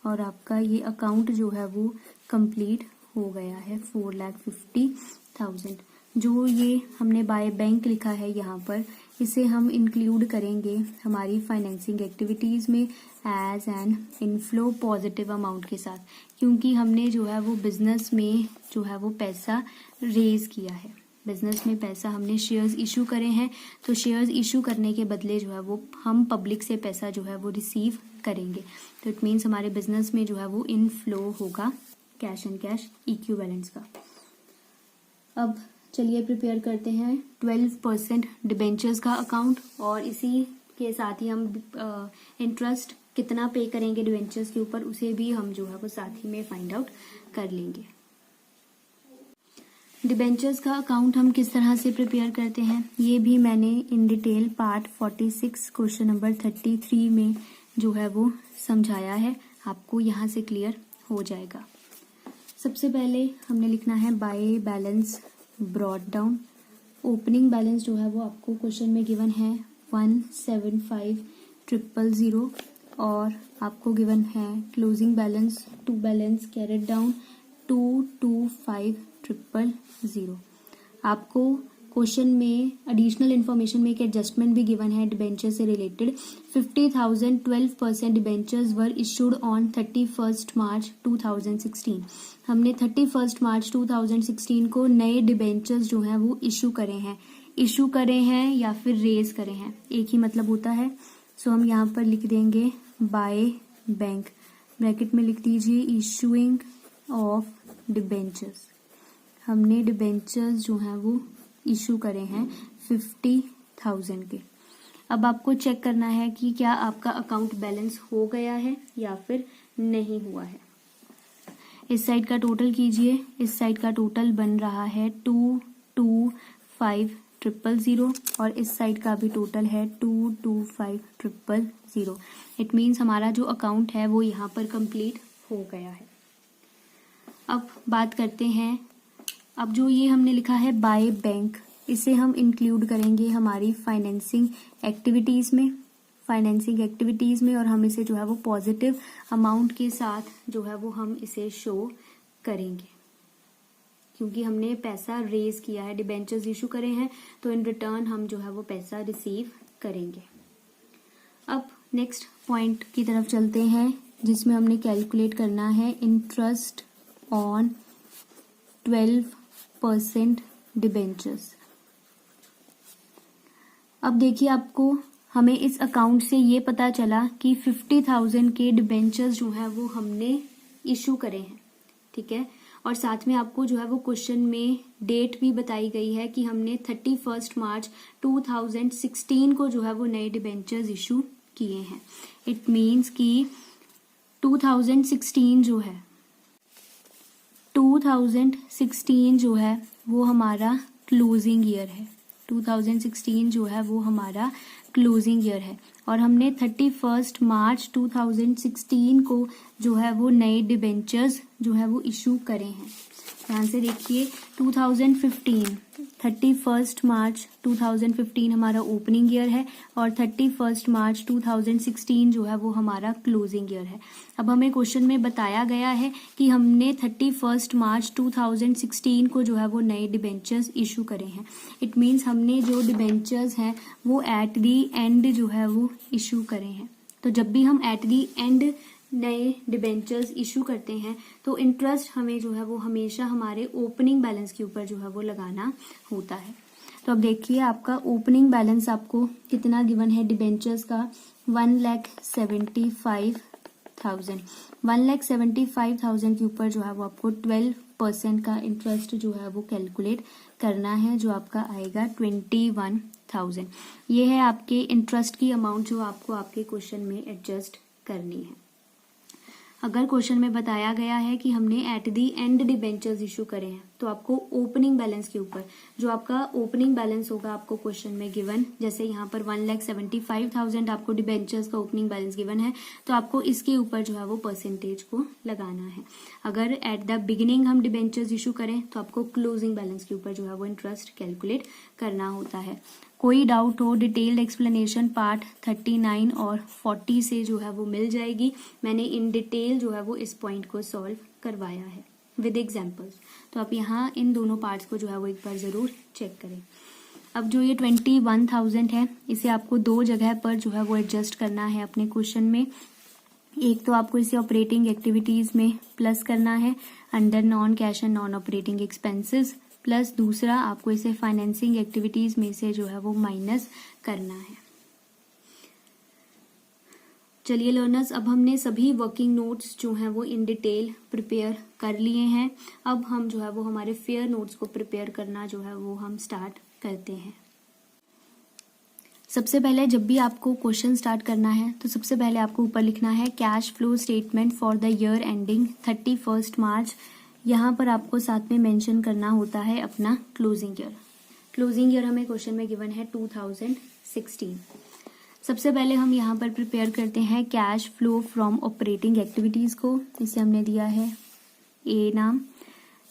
और आपका ये अकाउंट जो है वो कंप्लीट हो गया है 4,50,000। जो ये हमने बाय बैंक लिखा है यहाँ पर, इसे हम इंक्लूड करेंगे हमारी फाइनेंसिंग एक्टिविटीज़ में as an inflow positive amount के साथ, क्योंकि हमने जो है वो बिजनेस में जो है वो पैसा रेज किया है। बिजनेस में पैसा हमने शेयर्स इशू करे हैं, तो शेयर्स इशू करने के बदले जो है वो हम पब्लिक से पैसा जो है वो रिसीव करेंगे। तो इट मीन्स हमारे बिजनेस में जो है वो इनफ्लो होगा कैश एंड कैश इक्विवेलेंट्स का। अब चलिए प्रिपेयर करते हैं 12% डिबेंचर्स का अकाउंट, और इसी के साथ ही हम इंटरेस्ट कितना पे करेंगे डिबेंचर्स के ऊपर उसे भी हम जो है वो साथ ही में फाइंड आउट कर लेंगे। डिबेंचर्स का अकाउंट हम किस तरह से प्रिपेयर करते हैं ये भी मैंने in detail part 46 question number 33 में जो है वो समझाया है, आपको यहाँ से क्लियर हो जाएगा। सबसे पहले हमने लिखना है bye balance brought down. Opening balance जो है वो आपको क्वेश्चन में गिवन है 175,000 और आपको गिवन है closing balance to balance carried down 225,000। आपको क्वेश्चन में एडिशनल इन्फॉर्मेशन में एक एडजस्टमेंट भी गिवन है डिबेंचर से related. 50,000 12% debentures were issued on 31 मार्च 2016। हमने 31 मार्च 2016 को नए डिबेंचर्स जो हैं वो इशू करे हैं या फिर रेज करे हैं, एक ही मतलब होता है। सो हम यहाँ पर लिख देंगे बाय बैंक, ब्रैकेट में लिख दीजिए इशूइंग ऑफ डिबेंचर्स। हमने डिबेंचर्स जो हैं वो इशू करे हैं 50,000 के। अब आपको चेक करना है कि क्या आपका अकाउंट बैलेंस हो गया है या फिर नहीं हुआ है। इस साइड का टोटल कीजिए, इस साइड का टोटल बन रहा है 225,000 और इस साइड का भी टोटल है 225,000। इट मीन्स हमारा जो अकाउंट है वो यहाँ पर कंप्लीट हो गया है। अब बात करते हैं, अब जो ये हमने लिखा है बाय बैंक, इसे हम इंक्लूड करेंगे हमारी फाइनेंसिंग एक्टिविटीज में और हम इसे जो है वो पॉजिटिव अमाउंट के साथ जो है वो हम इसे शो करेंगे, क्योंकि हमने पैसा रेज किया है, डिबेंचर्स इशू करे हैं, तो इन रिटर्न हम जो है वो पैसा रिसीव करेंगे। अब नेक्स्ट पॉइंट की तरफ चलते हैं, जिसमें हमने कैलकुलेट करना है इंटरेस्ट ऑन 12% डिबेंचर्स। अब देखिए, आपको हमें इस अकाउंट से ये पता चला कि 50,000 के डिबेंचर्स जो हैं वो हमने इशू करे हैं, ठीक है। और साथ में आपको जो है वो क्वेश्चन में डेट भी बताई गई है कि हमने 31 मार्च 2016 को जो है वो नए डिबेंचर्स इशू किए हैं। इट मीन्स कि 2016 जो है वो हमारा क्लोजिंग ईयर है। 2016 जो है वो हमारा क्लोजिंग ईयर है और हमने 31 मार्च 2016 को जो है वो नए डिबेंचर्स जो है वो इशू करे हैं। ध्यान से देखिए, 31 मार्च 2015 हमारा ओपनिंग ईयर है और 31 मार्च 2016 जो है वो हमारा क्लोजिंग ईयर है। अब हमें क्वेश्चन में बताया गया है कि हमने 31 मार्च 2016 को जो है वो नए डिबेंचर्स इशू करे हैं। इट मीन्स हमने जो डिबेंचर्स हैं वो एट दी एंड जो है वो इशू करे हैं। तो जब भी हम एट दी एंड नए डिबेंचर्स इशू करते हैं तो इंटरेस्ट हमें जो है वो हमेशा हमारे ओपनिंग बैलेंस के ऊपर जो है वो लगाना होता है। तो अब देखिए, आपका ओपनिंग बैलेंस आपको कितना गिवन है डिबेंचर्स का, 1,75,000। 1,75,000 के ऊपर जो है वो आपको 12% का इंटरेस्ट जो है वो कैलकुलेट करना है, जो आपका आएगा 21,000। ये है आपके इंटरेस्ट की अमाउंट जो आपको आपके क्वेश्चन में एडजस्ट करनी है। अगर क्वेश्चन में बताया गया है कि हमने at the and debentures issue करे हैं तो आपको ओपनिंग बैलेंस के ऊपर जो आपका ओपनिंग बैलेंस होगा आपको क्वेश्चन में गिवन, जैसे यहाँ पर 1,75,000 आपको डिबेंचर्स का ओपनिंग बैलेंस गिवन है, तो आपको इसके ऊपर जो है वो परसेंटेज को लगाना है। अगर एट द बिगिनिंग हम डिबेंचर्स इशू करें तो आपको क्लोजिंग बैलेंस के ऊपर जो है वो इंटरेस्ट कैलकुलेट करना होता है। कोई डाउट हो डिटेल्ड एक्सप्लेनेशन पार्ट 39 और 40 से जो है वो मिल जाएगी। मैंने इन डिटेल जो है वो इस पॉइंट को सॉल्व करवाया है विद एग्जांपल्स, तो आप यहाँ इन दोनों पार्ट्स को जो है वो एक बार जरूर चेक करें। अब जो ये 21,000 है, इसे आपको दो जगह पर जो है वो एडजस्ट करना है अपने क्वेश्चन में। एक तो आपको इसे ऑपरेटिंग एक्टिविटीज में प्लस करना है under non cash and non operating expenses, plus दूसरा आपको इसे फाइनेंसिंग एक्टिविटीज में से जो है वो माइनस करना है। चलिए लर्नर्स, अब हमने सभी वर्किंग नोट्स जो हैं वो इन डिटेल प्रिपेयर कर लिए हैं। अब हम जो है वो हमारे फेयर नोट्स को प्रिपेयर करना जो है वो हम स्टार्ट करते हैं। सबसे पहले जब भी आपको क्वेश्चन स्टार्ट करना है तो सबसे पहले आपको ऊपर लिखना है cash flow statement for the year ending 31 मार्च। यहाँ पर आपको साथ में मेंशन करना होता है अपना क्लोजिंग ईयर। क्लोजिंग ईयर हमें क्वेश्चन में गिवन है 2016। सबसे पहले हम यहाँ पर प्रिपेयर करते हैं cash flow from operating activities को। इसे हमने दिया है ए नाम।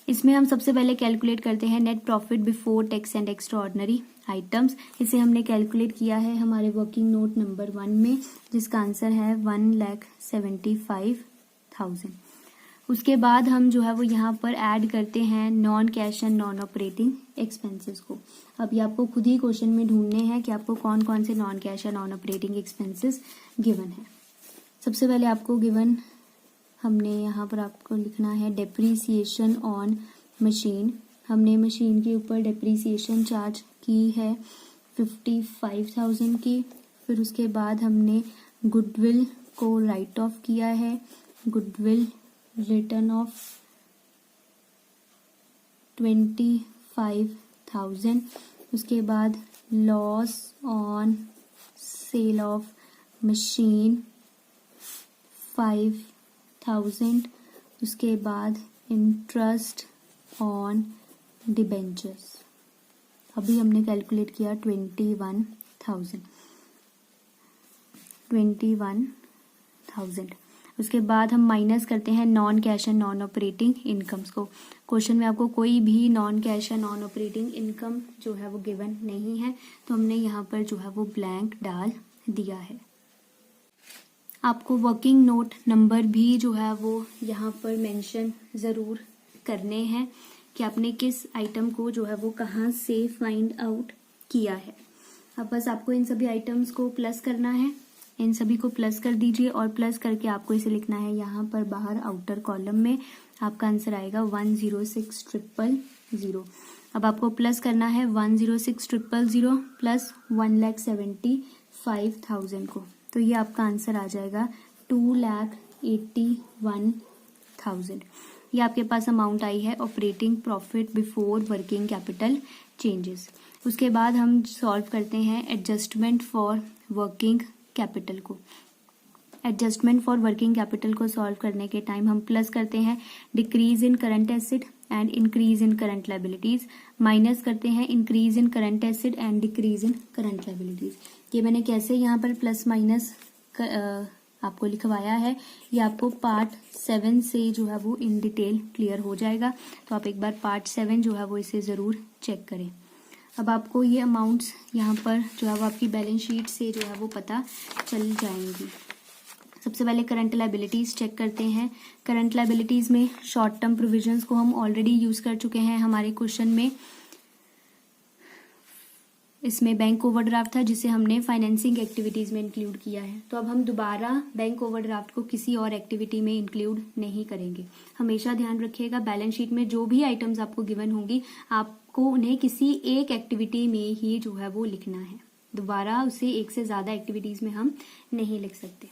इसमें हम सबसे पहले कैलकुलेट करते हैं net profit before tax and extra ordinary items. इसे हमने कैलकुलेट किया है हमारे वर्किंग नोट नंबर 1 में, जिसका आंसर है 1,75,000। उसके बाद हम जो है वो यहाँ पर ऐड करते हैं non cash and non operating expenses को। अब ये आपको खुद ही क्वेश्चन में ढूंढने हैं कि आपको कौन कौन से नॉन कैश या नॉन ऑपरेटिंग एक्सपेंसेस गिवन है। सबसे पहले आपको गिवन, हमने यहाँ पर आपको लिखना है डेप्रीसिएशन ऑन मशीन। हमने मशीन के ऊपर डेप्रीसिएशन चार्ज की है 55,000 की। फिर उसके बाद हमने गुडविल को राइट ऑफ किया है, गुडविल रिटर्न ऑफ 25,000। उसके बाद loss on cell of machine 5,000। उसके बाद इंटरेस्ट ऑन डिबेंचर्स, अभी हमने कैलकुलेट किया 21,000। उसके बाद हम माइनस करते हैं non cash and non operating incomes को। क्वेश्चन में आपको कोई भी नॉन कैश या नॉन ऑपरेटिंग इनकम जो है वो गिवन नहीं है, तो हमने यहाँ पर जो है वो ब्लैंक डाल दिया है। आपको वर्किंग नोट नंबर भी जो है वो यहाँ पर मेंशन ज़रूर करने हैं कि आपने किस आइटम को जो है वो कहाँ से फाइंड आउट किया है। अब बस आपको इन सभी आइटम्स को प्लस करना है, इन सभी को प्लस कर दीजिए और प्लस करके आपको इसे लिखना है यहाँ पर बाहर आउटर कॉलम में। आपका आंसर आएगा 106,000। अब आपको प्लस करना है 106,000 प्लस 1,75,000 को, तो ये आपका आंसर आ जाएगा 2,81,000। ये आपके पास अमाउंट आई है operating profit before working capital changes. उसके बाद हम सॉल्व करते हैं एडजस्टमेंट फॉर वर्किंग कैपिटल को। एडजस्टमेंट फॉर वर्किंग कैपिटल को सॉल्व करने के टाइम हम प्लस करते हैं decrease in current asset and increase in current liabilities, minus करते हैं increase in current asset and decrease in current liabilities. ये मैंने कैसे यहाँ पर प्लस माइनस आपको लिखवाया है, ये आपको पार्ट 7 से जो है वो इन डिटेल क्लियर हो जाएगा। तो आप एक बार पार्ट 7 जो है वो इसे ज़रूर चेक करें। अब आपको ये अमाउंट्स यहाँ पर जो है वो आपकी बैलेंस शीट से जो है वो पता चल जाएंगी। सबसे पहले करंट लायबिलिटीज चेक करते हैं। करंट लायबिलिटीज में शॉर्ट टर्म प्रोविजंस को हम ऑलरेडी यूज कर चुके हैं हमारे क्वेश्चन में। इसमें बैंक ओवरड्राफ्ट था जिसे हमने फाइनेंसिंग एक्टिविटीज में इंक्लूड किया है, तो अब हम दोबारा बैंक ओवरड्राफ्ट को किसी और एक्टिविटी में इंक्लूड नहीं करेंगे। हमेशा ध्यान रखिएगा बैलेंस शीट में जो भी आइटम्स आपको गिवन होंगी आपको उन्हें किसी एक एक्टिविटी में ही जो है वो लिखना है, दोबारा उसे एक से ज्यादा एक्टिविटीज में हम नहीं लिख सकते।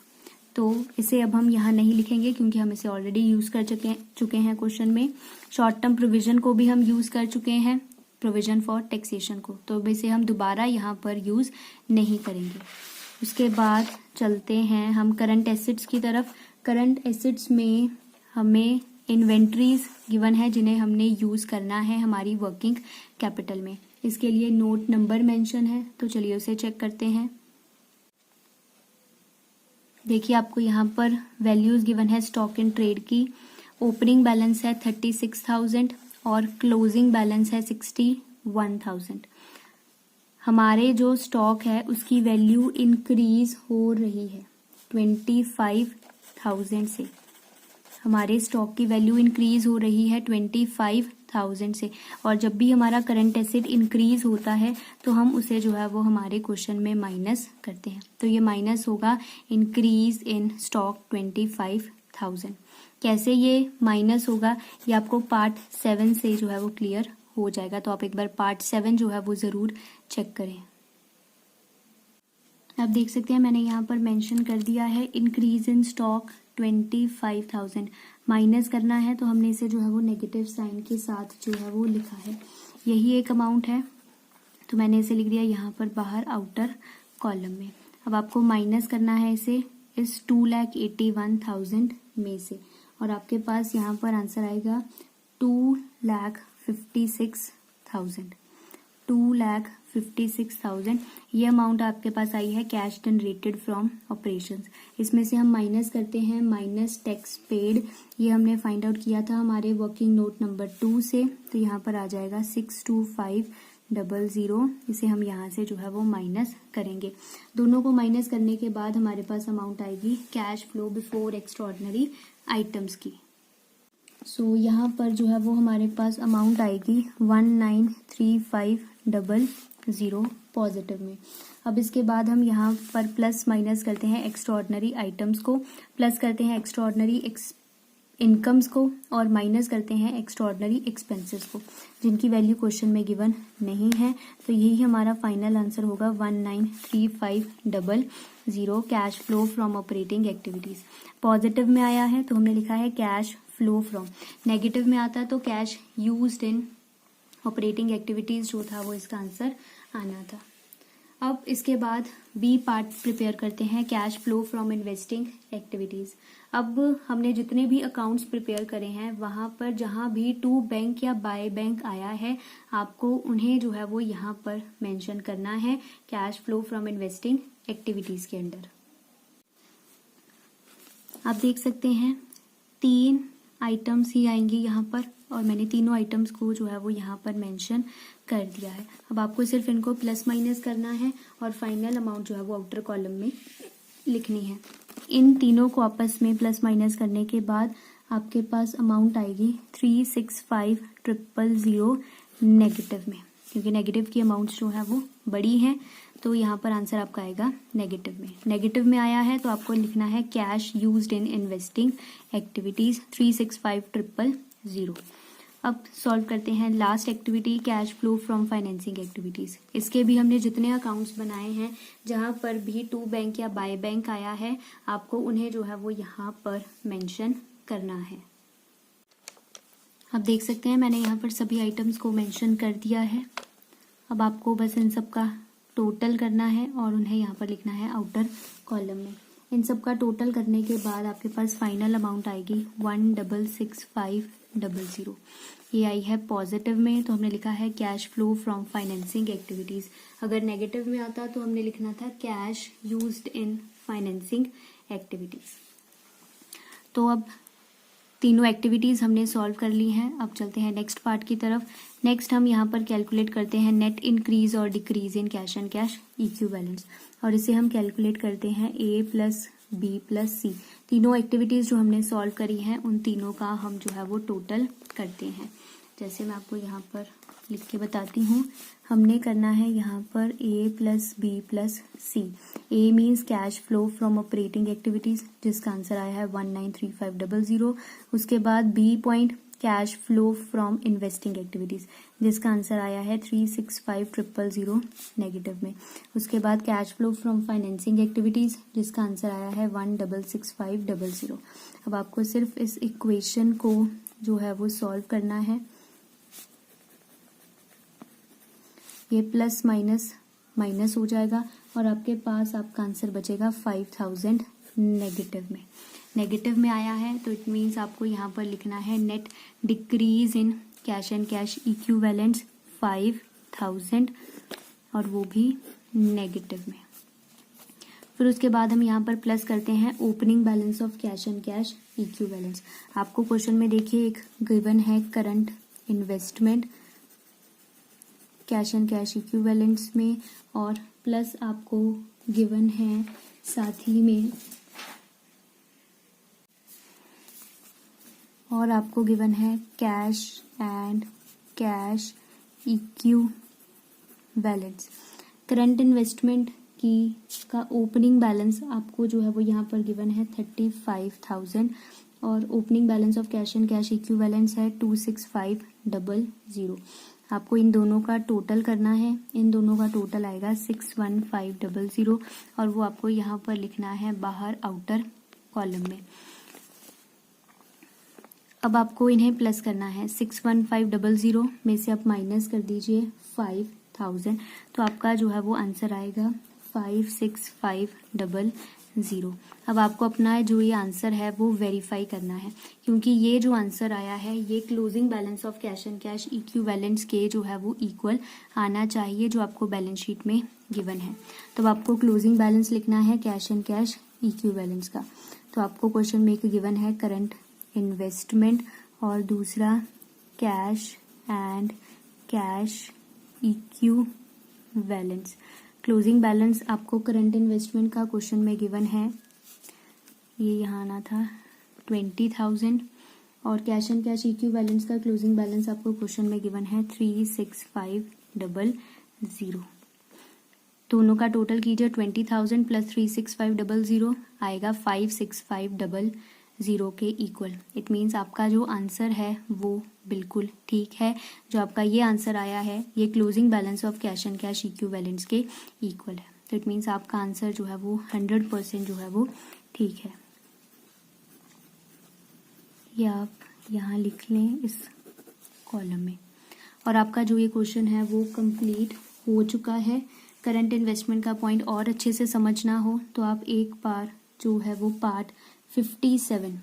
तो इसे अब हम यहाँ नहीं लिखेंगे क्योंकि हम इसे ऑलरेडी यूज कर चुके हैं क्वेश्चन में। शॉर्ट टर्म प्रोविजन को भी हम यूज कर चुके हैं, प्रोविजन फॉर टैक्सेशन को, तो इसे हम दोबारा यहाँ पर यूज नहीं करेंगे। उसके बाद चलते हैं हम करंट एसेट्स की तरफ। करंट एसेट्स में हमें इन्वेंट्रीज गिवन है जिन्हें हमने यूज करना है हमारी वर्किंग कैपिटल में। इसके लिए नोट नंबर मेंशन है, तो चलिए उसे चेक करते हैं। देखिए आपको यहाँ पर वैल्यूज गिवन है स्टॉक इन ट्रेड की। ओपनिंग बैलेंस है 36,000 और क्लोजिंग बैलेंस है 61,000। हमारे जो स्टॉक है उसकी वैल्यू इंक्रीज हो रही है 25,000 से। हमारे स्टॉक की वैल्यू इंक्रीज हो रही है 25,000 से। और जब भी हमारा करंट एसेट इंक्रीज होता है तो हम उसे जो है वो हमारे क्वेश्चन में माइनस करते हैं। तो ये माइनस होगा इंक्रीज इन स्टॉक 25,000। कैसे ये माइनस होगा ये आपको पार्ट 7 से जो है वो क्लियर हो जाएगा। तो आप एक बार पार्ट 7 जो है वो जरूर चेक करें। आप देख सकते हैं मैंने यहाँ पर मेंशन कर दिया है इंक्रीज इन स्टॉक 25,000। माइनस करना है तो हमने इसे जो है वो नेगेटिव साइन के साथ जो है वो लिखा है। यही एक अमाउंट है तो मैंने इसे लिख दिया यहाँ पर बाहर आउटर कॉलम में। अब आपको माइनस करना है इसे इस 2,81,000 में से और आपके पास यहाँ पर आंसर आएगा 2,56,000। 2,56,000 ये अमाउंट आपके पास आई है कैश जनरेटेड फ्रॉम ऑपरेशंस। इसमें से हम माइनस करते हैं माइनस टैक्स पेड। ये हमने फाइंड आउट किया था हमारे वर्किंग नोट नंबर 2 से। तो यहाँ पर आ जाएगा 62500। इसे हम यहाँ से जो है वो माइनस करेंगे। दोनों को माइनस करने के बाद हमारे पास अमाउंट आएगी cash flow before extraordinary items की। सो यहाँ पर जो है वो हमारे पास अमाउंट आएगी 193500 पॉजिटिव में। अब इसके बाद हम यहाँ पर प्लस माइनस करते हैं एक्स्ट्राऑर्डिनरी आइटम्स को, प्लस करते हैं एक्स्ट्राऑर्डिनरी इनकम्स को और माइनस करते हैं एक्स्ट्राऑर्डिनरी एक्सपेंसेस को जिनकी वैल्यू क्वेश्चन में गिवन नहीं है। तो यही हमारा फाइनल आंसर होगा 193500 cash flow from operating activities. Positive में आया है तो हमने लिखा है कैश फ्लो फ्रॉम। नेगेटिव में आता तो cash used in operating activities जो था वो इसका आंसर आना था। अब इसके बाद बी पार्ट प्रिपेयर करते हैं cash flow from investing activities. अब हमने जितने भी अकाउंट्स प्रिपेयर करे हैं वहां पर जहां भी टू बैंक या बाय बैंक आया है आपको उन्हें जो है वो यहाँ पर मेंशन करना है cash flow from investing activities के अंडर। आप देख सकते हैं 3 आइटम्स ही आएंगी यहाँ पर और मैंने तीनों आइटम्स को जो है वो यहाँ पर मेंशन कर दिया है। अब आपको सिर्फ इनको प्लस माइनस करना है और फाइनल अमाउंट जो है वो आउटर कॉलम में लिखनी है। इन तीनों को आपस में प्लस माइनस करने के बाद आपके पास अमाउंट आएगी 365,000 नेगेटिव में, क्योंकि नेगेटिव की अमाउंट्स जो है वो बड़ी हैं तो यहाँ पर आंसर आपका आएगा नेगेटिव में। नेगेटिव में आया है तो आपको लिखना है cash used in investing activities 365,000। अब सॉल्व करते हैं last activity cash flow from financing activities. इसके भी हमने जितने अकाउंट्स बनाए हैं जहां पर भी टू बैंक या बाय बैंक आया है आपको उन्हें जो है वो यहाँ पर मेंशन करना है। आप देख सकते हैं मैंने यहाँ पर सभी आइटम्स को मेंशन कर दिया है। अब आपको बस इन सब का टोटल करना है और उन्हें यहाँ पर लिखना है आउटर कॉलम में। इन सब का टोटल करने के बाद आपके पास फाइनल अमाउंट आएगी 1,66,500। ये आई है पॉजिटिव में तो हमने लिखा है cash flow from financing activities. अगर नेगेटिव में आता तो हमने लिखना था cash used in financing activities. तो अब तीनों एक्टिविटीज हमने सॉल्व कर ली हैं। अब चलते हैं नेक्स्ट पार्ट की तरफ। नेक्स्ट हम यहाँ पर कैलकुलेट करते हैं नेट इंक्रीज और decrease in cash and cash equivalents और इसे हम कैलकुलेट करते हैं A plus B plus C। तीनों एक्टिविटीज जो हमने सॉल्व करी हैं उन तीनों का हम जो है वो टोटल करते हैं। जैसे मैं आपको यहाँ पर लिख के बताती हूँ। हमने करना है यहाँ पर A plus B plus C। A means cash flow from operating activities जिसका आंसर आया है 193500। उसके बाद B point cash flow from investing activities जिसका आंसर आया है 365,000 नेगेटिव में। उसके बाद cash flow from financing activities जिसका आंसर आया है 1,66,500। अब आपको सिर्फ इस इक्वेशन को जो है वो सॉल्व करना है। ये प्लस माइनस माइनस हो जाएगा और आपके पास आपका आंसर बचेगा 5,000 नेगेटिव में। नेगेटिव में आया है तो इट मीन्स आपको यहाँ पर लिखना है net decrease in cash and cash equivalents 5,000 और वो भी नेगेटिव में। फिर उसके बाद हम यहाँ पर प्लस करते हैं opening balance of cash and cash equivalents. आपको क्वेश्चन में देखिए एक गिवन है current investment cash and cash equivalents में, और प्लस आपको गिवन है साथ ही में, और आपको गिवन है cash and cash equivalents. Current investment की का ओपनिंग बैलेंस आपको जो है वो यहाँ पर गिवन है 35,000, और opening balance of cash and cash equivalents है 26500। आपको इन दोनों का टोटल करना है, इन दोनों का टोटल आएगा 61500, और वो आपको यहाँ पर लिखना है बाहर आउटर कॉलम में। अब आपको इन्हें प्लस करना है, 61500 में से आप माइनस कर दीजिए 5000, तो आपका जो है वो आंसर आएगा 56500। अब आपको अपना जो ये आंसर है वो वेरीफाई करना है, क्योंकि ये जो आंसर आया है ये closing balance of cash and cash equivalents के जो है वो इक्वल आना चाहिए जो आपको बैलेंस शीट में गिवन है। तो आपको क्लोजिंग बैलेंस लिखना है कैश एंड कैश इक्विवेलेंट्स का। तो आपको क्वेश्चन में एक गिवन है करंट इन्वेस्टमेंट और दूसरा cash and cash equivalents. Closing balance आपको करंट इन्वेस्टमेंट का क्वेश्चन में गिवन है, ये यहाँ आना था 20,000, और कैश एंड कैश इक्विवेलेंट्स का क्लोजिंग बैलेंस आपको क्वेश्चन में गिवन है 36500। दोनों का टोटल कीजिए, 20,000 प्लस 36500 आएगा 56500 के इक्वल। इट मीन्स आपका जो आंसर है वो बिल्कुल ठीक है। जो आपका ये आंसर आया है ये closing balance of cash and cash equivalents के इक्वल है। तो इट मीन्स आपका आंसर जो है वो 100% जो है वो ठीक है। ये आप यहाँ लिख लें इस कॉलम में। और आपका जो ये क्वेश्चन है वो कंप्लीट हो चुका है। करंट इन्वेस्टमेंट का पॉइंट और अच्छे से समझना हो तो आप एक बार जो है वो पार्ट 57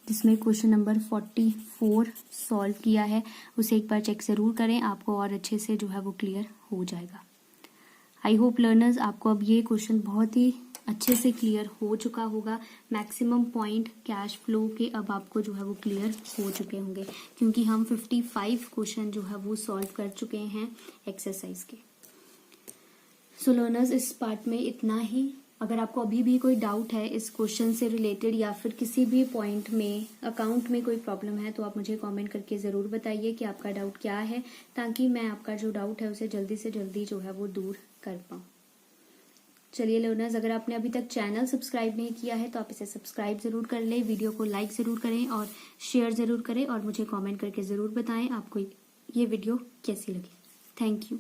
जिसमें क्वेश्चन नंबर 44 सॉल्व किया है उसे एक बार चेक जरूर करें, आपको और अच्छे से जो है वो क्लियर हो जाएगा। आई होप लर्नर्स आपको अब ये क्वेश्चन बहुत ही अच्छे से क्लियर हो चुका होगा। मैक्सिमम पॉइंट कैश फ्लो के अब आपको जो है वो क्लियर हो चुके होंगे, क्योंकि हम 55 क्वेश्चन जो है वो सॉल्व कर चुके हैं एक्सरसाइज के। सो लर्नर्स इस पार्ट में इतना ही। अगर आपको अभी भी कोई डाउट है इस क्वेश्चन से रिलेटेड या फिर किसी भी पॉइंट में अकाउंट में कोई प्रॉब्लम है तो आप मुझे कमेंट करके ज़रूर बताइए कि आपका डाउट क्या है, ताकि मैं आपका जो डाउट है उसे जल्दी से जल्दी जो है वो दूर कर पाऊँ। चलिए लर्नर्स, अगर आपने अभी तक चैनल सब्सक्राइब नहीं किया है तो आप इसे सब्सक्राइब ज़रूर कर लें, वीडियो को लाइक ज़रूर करें और शेयर ज़रूर करें, और मुझे कॉमेंट करके ज़रूर बताएं आपको ये वीडियो कैसी लगी। Thank you.